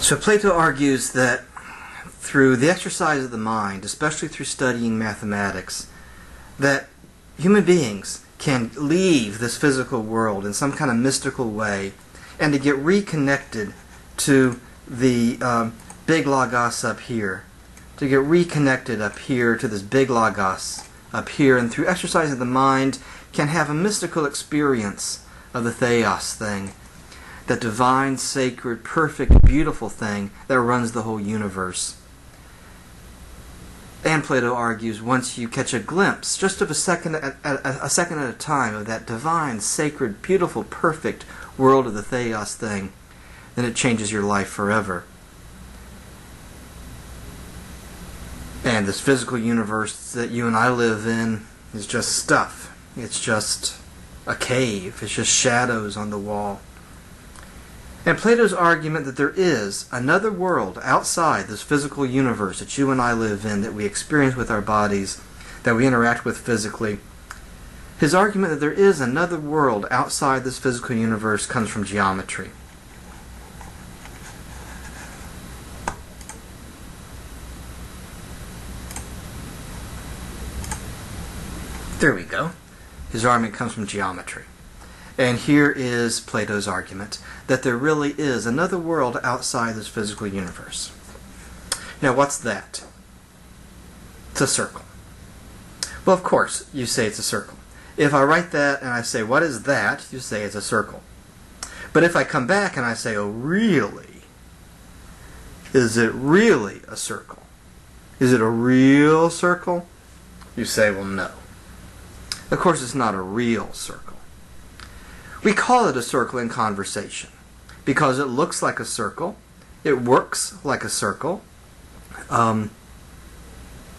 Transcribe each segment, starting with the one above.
So Plato argues that through the exercise of the mind, especially through studying mathematics, that human beings can leave this physical world in some kind of mystical way and to get reconnected to the big logos up here, to get reconnected up here to this big logos up here, and through exercising the mind can have a mystical experience of the theos thing, that divine, sacred, perfect, beautiful thing that runs the whole universe. And Plato argues once you catch a glimpse, just of a second at a time, of that divine, sacred, beautiful, perfect world of the theos thing, then it changes your life forever. And this physical universe that you and I live in is just stuff. It's just a cave. It's just shadows on the wall. And Plato's argument that there is another world outside this physical universe that you and I live in, that we experience with our bodies, that we interact with physically, his argument that there is another world outside this physical universe comes from geometry. There we go. His argument comes from geometry. And here is Plato's argument, that there really is another world outside this physical universe. Now, what's that? It's a circle. Well, of course, you say it's a circle. If I write that and I say, what is that? You say it's a circle. But if I come back and I say, oh, really? Is it really a circle? Is it a real circle? You say, well, no. Of course, it's not a real circle. We call it a circle in conversation because it looks like a circle, it works like a circle,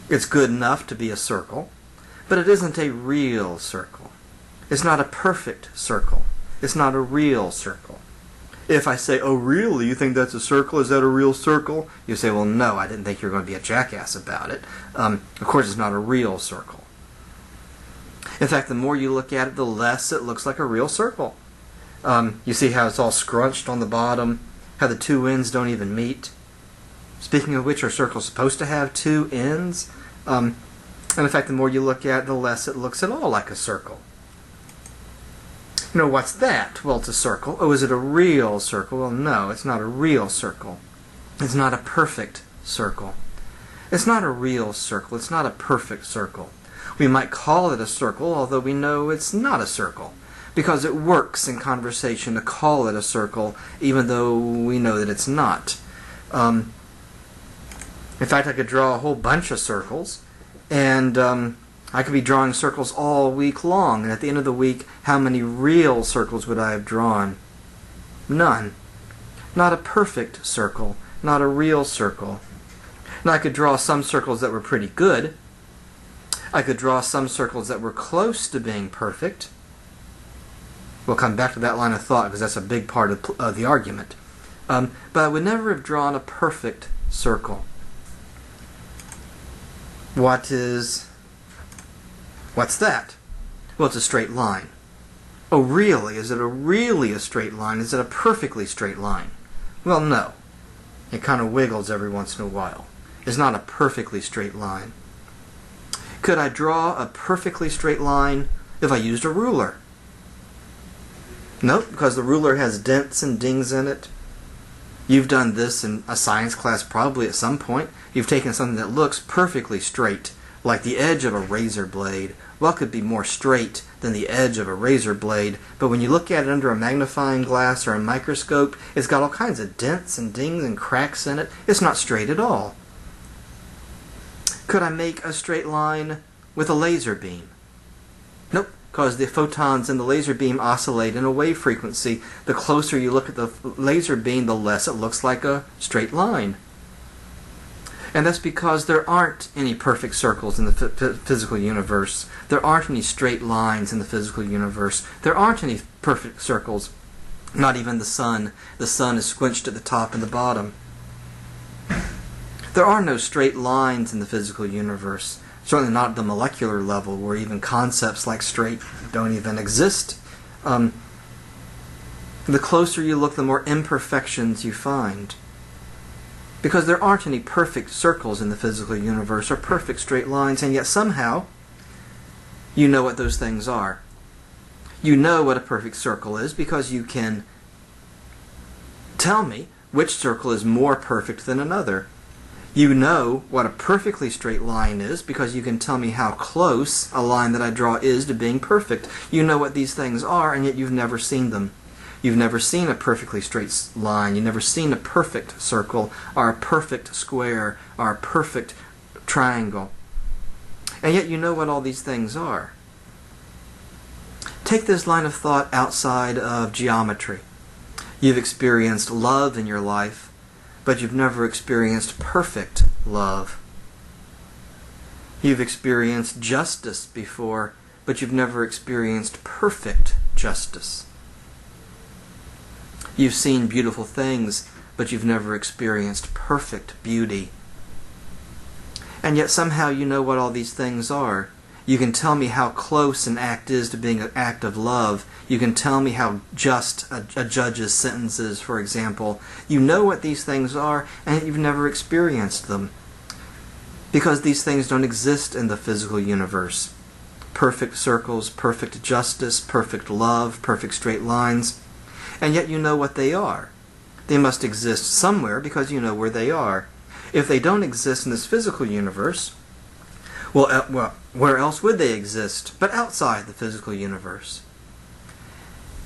it's good enough to be a circle, but it isn't a real circle. It's not a perfect circle. It's not a real circle. If I say, oh really, you think that's a circle? Is that a real circle? You say, well no, I didn't think you were going to be a jackass about it. Of course it's not a real circle. In fact, the more you look at it, the less it looks like a real circle. You see how it's all scrunched on the bottom, how the two ends don't even meet. Speaking of which, are circles supposed to have two ends? And in fact, the more you look at it, the less it looks at all like a circle. You know, what's that? Well, it's a circle. Oh, is it a real circle? Well, no, it's not a real circle. It's not a perfect circle. It's not a real circle. It's not a perfect circle. We might call it a circle, although we know it's not a circle, because it works in conversation to call it a circle, even though we know that it's not. In fact, I could draw a whole bunch of circles, and I could be drawing circles all week long, and at the end of the week, how many real circles would I have drawn? None. Not a perfect circle, not a real circle. Now, I could draw some circles that were pretty good. I could draw some circles that were close to being perfect. We'll come back to that line of thought because that's a big part of the argument. But I would never have drawn a perfect circle. What's that? Well, it's a straight line. Oh, really? Is it really a straight line? Is it a perfectly straight line? Well, no. It kind of wiggles every once in a while. It's not a perfectly straight line. Could I draw a perfectly straight line if I used a ruler? Nope, because the ruler has dents and dings in it. You've done this in a science class probably at some point. You've taken something that looks perfectly straight, like the edge of a razor blade. What could be more straight than the edge of a razor blade? But when you look at it under a magnifying glass or a microscope, it's got all kinds of dents and dings and cracks in it. It's not straight at all. Could I make a straight line with a laser beam? Nope, because the photons in the laser beam oscillate in a wave frequency. The closer you look at the laser beam, the less it looks like a straight line. And that's because there aren't any perfect circles in the physical universe. There aren't any straight lines in the physical universe. There aren't any perfect circles. Not even the sun. The sun is squinched at the top and the bottom. There are no straight lines in the physical universe, certainly not at the molecular level, where even concepts like straight don't even exist. The closer you look, the more imperfections you find. Because there aren't any perfect circles in the physical universe or perfect straight lines, and yet somehow you know what those things are. You know what a perfect circle is because you can tell me which circle is more perfect than another. You know what a perfectly straight line is because you can tell me how close a line that I draw is to being perfect. You know what these things are, and yet you've never seen them. You've never seen a perfectly straight line. You've never seen a perfect circle or a perfect square or a perfect triangle. And yet you know what all these things are. Take this line of thought outside of geometry. You've experienced love in your life, but you've never experienced perfect love. You've experienced justice before, but you've never experienced perfect justice. You've seen beautiful things, but you've never experienced perfect beauty. And yet somehow you know what all these things are. You can tell me how close an act is to being an act of love. You can tell me how just a judge's sentence is, for example. You know what these things are, and yet you've never experienced them. Because these things don't exist in the physical universe. Perfect circles, perfect justice, perfect love, perfect straight lines. And yet you know what they are. They must exist somewhere because you know where they are. If they don't exist in this physical universe, well, where else would they exist but outside the physical universe?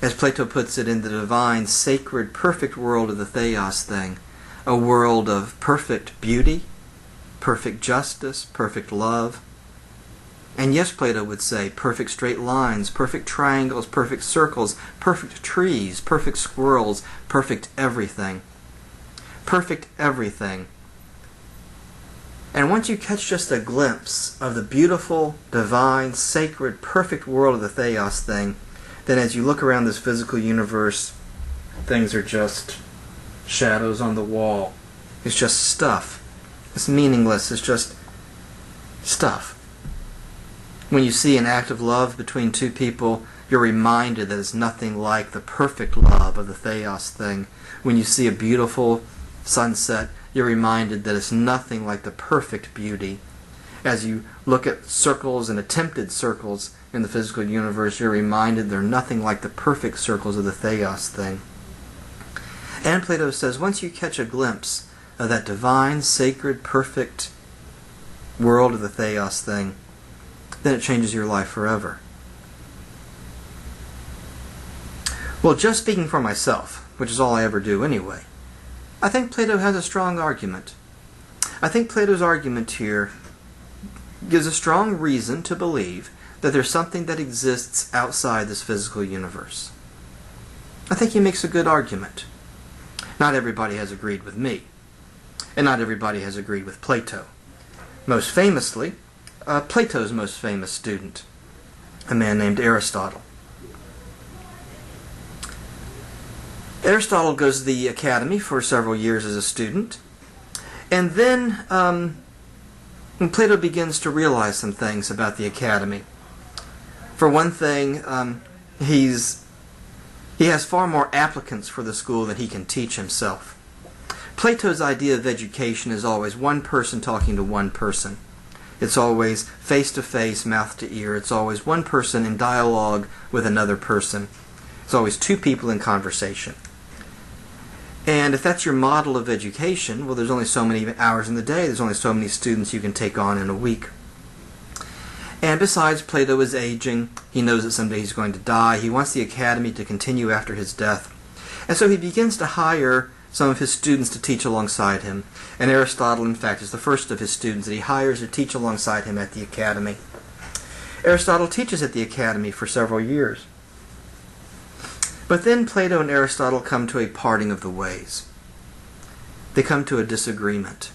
As Plato puts it, in the divine, sacred, perfect world of the theos thing, a world of perfect beauty, perfect justice, perfect love, and yes, Plato would say, perfect straight lines, perfect triangles, perfect circles, perfect trees, perfect squirrels, perfect everything. Perfect everything. And once you catch just a glimpse of the beautiful, divine, sacred, perfect world of the theos thing, then as you look around this physical universe, things are just shadows on the wall. It's just stuff. It's meaningless. It's just stuff. When you see an act of love between two people, you're reminded that it's nothing like the perfect love of the theos thing. When you see a beautiful sunset, you're reminded that it's nothing like the perfect beauty. As you look at circles and attempted circles in the physical universe, you're reminded they're nothing like the perfect circles of the theos thing. And Plato says, once you catch a glimpse of that divine, sacred, perfect world of the theos thing, then it changes your life forever. Well, just speaking for myself, which is all I ever do anyway, I think Plato has a strong argument. I think Plato's argument here gives a strong reason to believe that there's something that exists outside this physical universe. I think he makes a good argument. Not everybody has agreed with me, and not everybody has agreed with Plato. Most famously, Plato's most famous student, a man named Aristotle. Aristotle goes to the academy for several years as a student, and then when Plato begins to realize some things about the academy. For one thing, he has far more applicants for the school than he can teach himself. Plato's idea of education is always one person talking to one person. It's always face-to-face, mouth-to-ear. It's always one person in dialogue with another person. It's always two people in conversation. And if that's your model of education, well, there's only so many hours in the day. There's only so many students you can take on in a week. And besides, Plato is aging. He knows that someday he's going to die. He wants the academy to continue after his death. And so he begins to hire some of his students to teach alongside him. And Aristotle, in fact, is the first of his students that he hires to teach alongside him at the academy. Aristotle teaches at the academy for several years. But then Plato and Aristotle come to a parting of the ways. They come to a disagreement.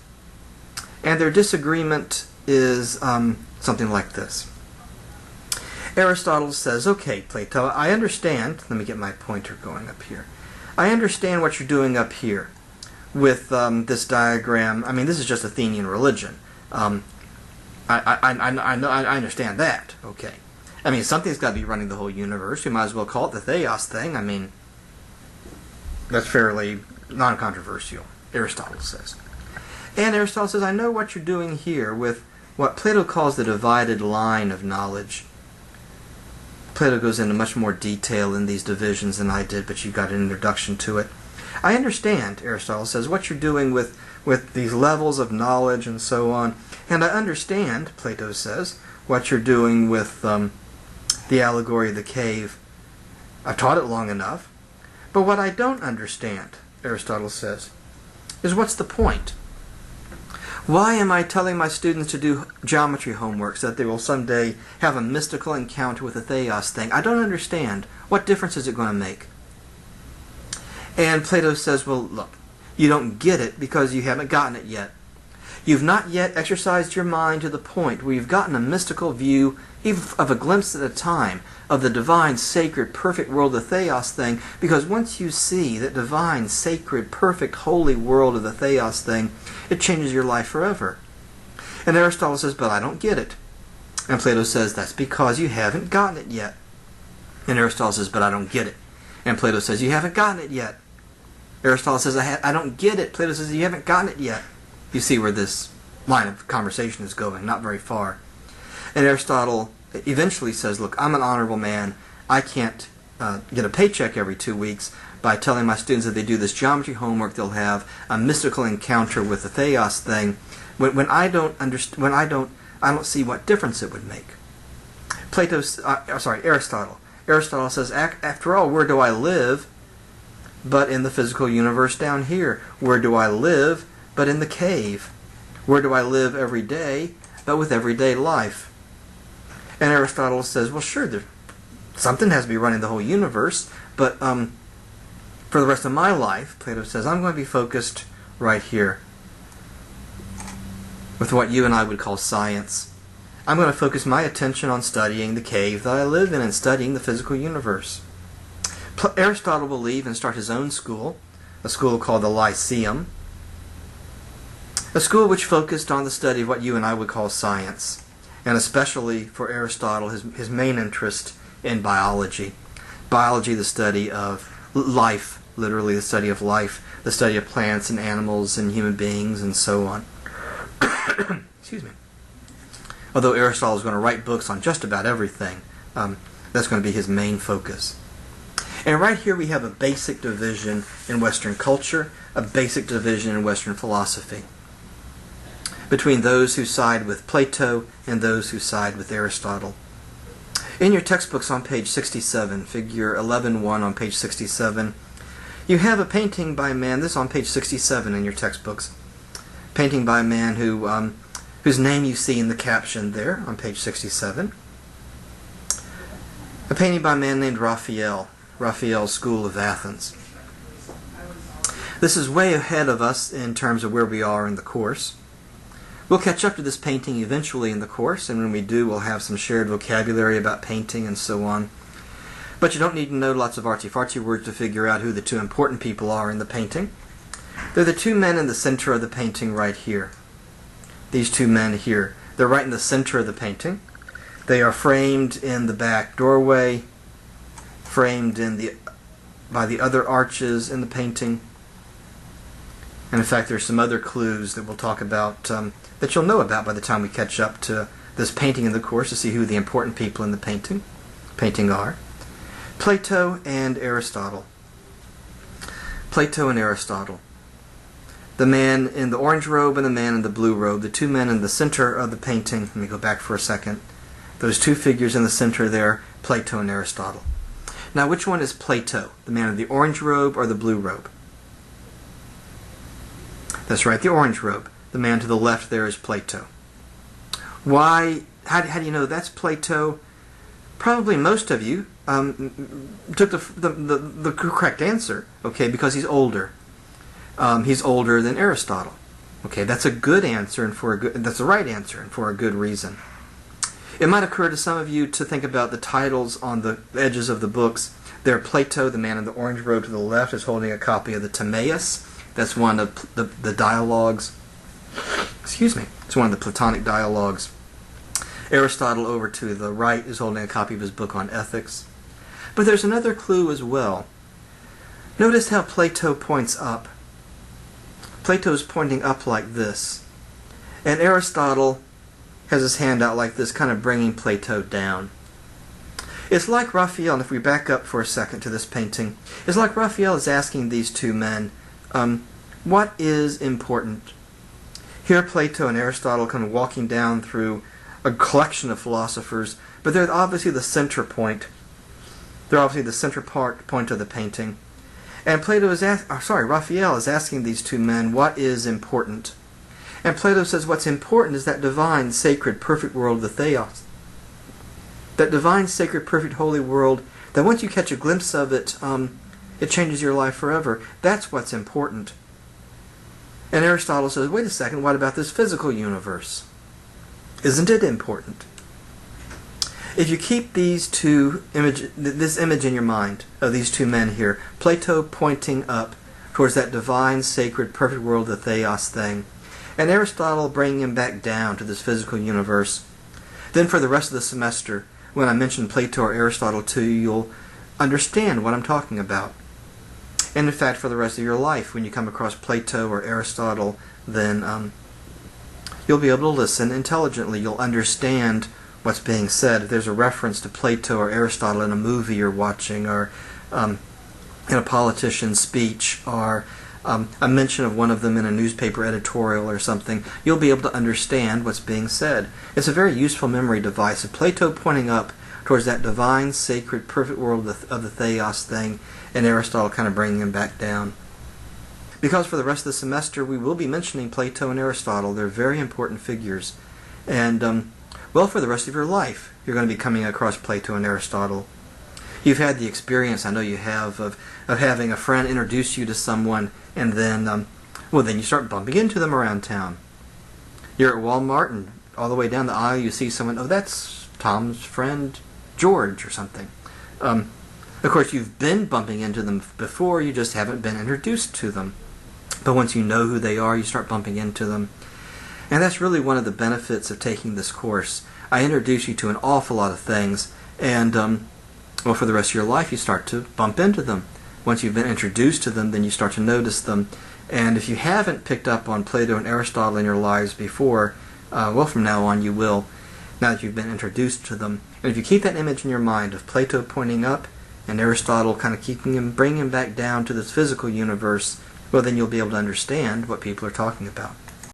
And their disagreement is something like this. Aristotle says, okay, Plato, I understand. Let me get my pointer going up here. I understand what you're doing up here with this diagram. I mean, this is just Athenian religion. I understand that. Okay. I mean, something's got to be running the whole universe. We might as well call it the theos thing. I mean, that's fairly non-controversial, Aristotle says. And Aristotle says, I know what you're doing here with what Plato calls the divided line of knowledge. Plato goes into much more detail in these divisions than I did, but you got an introduction to it. I understand, Aristotle says, what you're doing with these levels of knowledge and so on. And I understand, Plato says, what you're doing with the allegory of the cave. I've taught it long enough. But what I don't understand, Aristotle says, is what's the point? Why am I telling my students to do geometry homework so that they will someday have a mystical encounter with the theos thing? I don't understand. What difference is it going to make? And Plato says, well, look, you don't get it because you haven't gotten it yet. You've not yet exercised your mind to the point where you've gotten a mystical view, even of a glimpse at a time, of the divine, sacred, perfect world of the theos thing, because once you see that divine, sacred, perfect, holy world of the theos thing, it changes your life forever. And Aristotle says, but I don't get it. And Plato says, that's because you haven't gotten it yet. And Aristotle says, but I don't get it. And Plato says, you haven't gotten it yet. Aristotle says, I don't get it. Plato says, you haven't gotten it yet. You see where this line of conversation is going, not very far. And Aristotle eventually says, look, I'm an honorable man. I can't get a paycheck every 2 weeks by telling my students that they do this geometry homework, they'll have a mystical encounter with the theos thing. When I don't understand, I don't see what difference it would make. Aristotle. Aristotle says, after all, where do I live but in the physical universe down here? Where do I live but in the cave? Where do I live every day but with everyday life? And Aristotle says, well, sure, something has to be running the whole universe, but for the rest of my life, Plato says, I'm going to be focused right here with what you and I would call science. I'm going to focus my attention on studying the cave that I live in and studying the physical universe. Aristotle believed and started his own school, a school called the Lyceum, a school which focused on the study of what you and I would call science, and especially for Aristotle, his main interest in biology. Biology, the study of life, literally the study of life, the study of plants and animals and human beings and so on. Excuse me. Although Aristotle is going to write books on just about everything, that's going to be his main focus. And right here we have a basic division in Western culture, a basic division in Western philosophy, between those who side with Plato and those who side with Aristotle. In your textbooks on page 67, figure 11.1 on page 67, you have a painting by a man, this is on page 67 in your textbooks, painting by a man whose name you see in the caption there on page 67. A painting by a man named Raphael, Raphael's School of Athens. This is way ahead of us in terms of where we are in the course. We'll catch up to this painting eventually in the course, and when we do, we'll have some shared vocabulary about painting and so on. But you don't need to know lots of artsy-fartsy words to figure out who the two important people are in the painting. They're the two men in the center of the painting right here. These two men here. They're right in the center of the painting. They are framed in the back doorway, framed by the other arches in the painting. And in fact, there's some other clues that we'll talk about that you'll know about by the time we catch up to this painting in the course to see who the important people in the painting are. Plato and Aristotle. Plato and Aristotle. The man in the orange robe and the man in the blue robe, the two men in the center of the painting. Let me go back for a second. Those two figures in the center there, Plato and Aristotle. Now, which one is Plato? The man in the orange robe or the blue robe? That's right, the orange robe. The man to the left there is Plato. Why? How do you know that's Plato? Probably most of you took the correct answer, okay, because he's older. He's older than Aristotle. Okay, that's a good answer, and that's the right answer, and for a good reason. It might occur to some of you to think about the titles on the edges of the books. There, Plato, the man in the orange robe to the left, is holding a copy of the Timaeus. That's one of the dialogues. Excuse me. It's one of the Platonic dialogues. Aristotle, over to the right, is holding a copy of his book on ethics. But there's another clue as well. Notice how Plato points up. Plato is pointing up like this, and Aristotle has his hand out like this, kind of bringing Plato down. It's like Raphael, and if we back up for a second to this painting, it's like Raphael is asking these two men, what is important? Here Plato and Aristotle kind of walking down through a collection of philosophers, but they're obviously the center point. They're obviously the center point of the painting. And Raphael is asking these two men, what is important? And Plato says what's important is that divine, sacred, perfect world, the theos. That divine, sacred, perfect, holy world, that once you catch a glimpse of it, it changes your life forever. That's what's important. And Aristotle says, wait a second, what about this physical universe? Isn't it important? If you keep this image in your mind of these two men here, Plato pointing up towards that divine, sacred, perfect world, the theos thing, and Aristotle bringing him back down to this physical universe, then for the rest of the semester, when I mention Plato or Aristotle to you, you'll understand what I'm talking about. And in fact, for the rest of your life, when you come across Plato or Aristotle, then you'll be able to listen intelligently. You'll understand what's being said. If there's a reference to Plato or Aristotle in a movie you're watching, or in a politician's speech, or a mention of one of them in a newspaper editorial or something, you'll be able to understand what's being said. It's a very useful memory device. Of Plato pointing up towards that divine, sacred, perfect world of the theos thing, and Aristotle kind of bringing him back down. Because for the rest of the semester we will be mentioning Plato and Aristotle. They're very important figures. And, well, for the rest of your life you're going to be coming across Plato and Aristotle. You've had the experience, I know you have, of having a friend introduce you to someone, and then, then you start bumping into them around town. You're at Walmart, and all the way down the aisle you see someone, oh, that's Tom's friend George or something. Of course, you've been bumping into them before, you just haven't been introduced to them. But once you know who they are, you start bumping into them. And that's really one of the benefits of taking this course. I introduce you to an awful lot of things, and for the rest of your life you start to bump into them. Once you've been introduced to them, then you start to notice them. And if you haven't picked up on Plato and Aristotle in your lives before, from now on you will, now that you've been introduced to them. And if you keep that image in your mind of Plato pointing up and Aristotle kind of bringing him back down to this physical universe, well, then you'll be able to understand what people are talking about.